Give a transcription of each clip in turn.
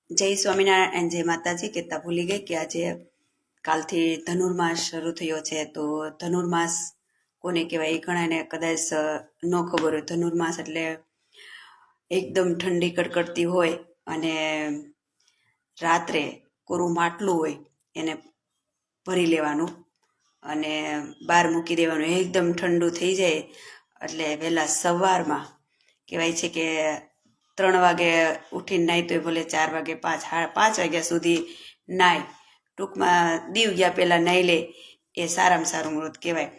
જય સ્વામિનારાયણ, જય માતાજી. કહેતા ભૂલી ગઈ કે આજે કાલથી ધનુર્માસ શરૂ થયો છે. તો ધનુર્માસ કોને કહેવાય એ ઘણાને કદાચ ન ખબર હોય. ધનુર્માસ એટલે એકદમ ઠંડી કડકડતી હોય અને રાત્રે કોરું માટલું હોય એને ભરી લેવાનું અને બહાર મૂકી દેવાનું. એકદમ ઠંડુ થઈ જાય એટલે વહેલા સવારમાં કહેવાય છે કે 3 વાગે ઉઠીને નાહી તોય ભલે 4 વાગે 5 વાગ્યા સુધી નાય, ટૂંકમાં દીવ ગયા પહેલાં નાહી લે એ સારામાં સારું વ્રત કહેવાય.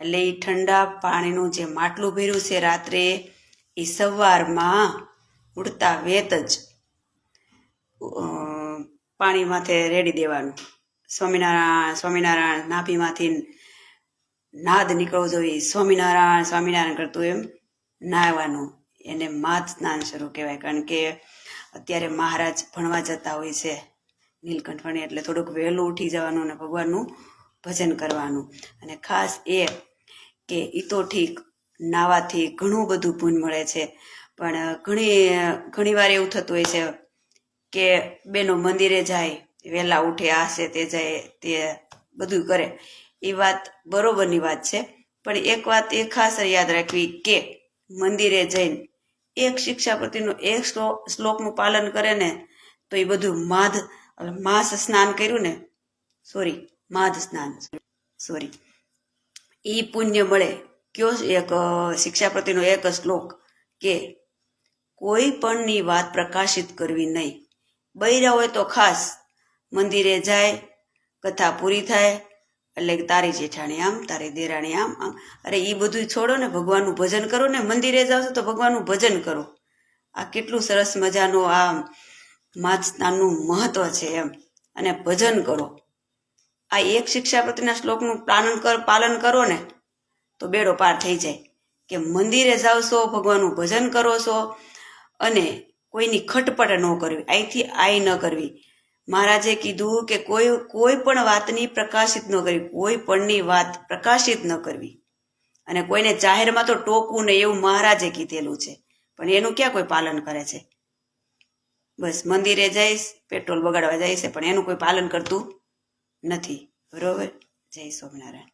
એટલે એ ઠંડા પાણીનું જે માટલું ભર્યું છે રાત્રે એ સવારમાં ઉડતા વેત જ પાણી માથે રેડી દેવાનું. સ્વામિનારાયણ સ્વામિનારાયણ નાભીમાંથી નાદ નીકળવો જોઈએ. સ્વામિનારાયણ સ્વામિનારાયણ કરતું એમ નાહવાનું. એને માત સ્નાન શરૂ કહેવાય. કારણ કે અત્યારે મહારાજ ભણવા જતા હોય છે નીલકંઠવાણી, એટલે થોડુંક વહેલું ઉઠી જવાનું અને ભગવાનનું ભજન કરવાનું. અને ખાસ એ કે એ તો ઠીક, નાવાથી ઘણું બધું પુણ્ય મળે છે, પણ ઘણી વાર એવું થતું હોય છે કે બેનો મંદિરે જાય, વહેલા ઉઠે, આ છે તે જાય, તે બધું કરે. એ વાત બરોબરની વાત છે, પણ એક વાત એ ખાસ યાદ રાખવી કે મંદિરે જઈને એક શિક્ષાપતિનું એક શ્લોકનું પાલન કરે ને તો એ બધું માસ સ્નાન કર્યું ને એ પુણ્ય મળે. કયો એક શિક્ષાપતિનો એક શ્લોક કે કોઈ પણની વાત પ્રકાશિત કરવી નહીં. બૈરા હોય તો ખાસ મંદિરે જાય, કથા પૂરી થાય એટલે તારી જેઠાણી આમ, તારી દેરાણી આમ. અરે એ બધું છોડો ને, ભગવાનનું ભજન કરો ને. મંદિરે જાઓ છો તો ભગવાનનું ભજન કરો. આ કેટલું સરસ મજાનું આ માત સ્નાનનું મહત્વ છે એમ. અને ભજન કરો. આ એક શિક્ષાપતિના શ્લોકનું પાલન કરો ને તો બેડો પાર થઈ જાય. કે મંદિરે જાઓ છો, ભગવાનનું ભજન કરો છો અને કોઈની ખટપટ ન કરવી, અહીંથી આઈ ન કરવી. મહારાજે કીધું કે કોઈ પણ વાતની પ્રકાશિત ન કરવી, કોઈ પણની વાત પ્રકાશિત ન કરવી. અને કોઈને જાહેરમાં તો ટોકવું નહીં એવું મહારાજે કીધેલું છે, પણ એનું ક્યાં કોઈ પાલન કરે છે? બસ મંદિરે જઈશ, પેટ્રોલ બગાડવા જાય છે, પણ એનું કોઈ પાલન કરતું નથી. બરોબર? જય સ્વામિનારાયણ.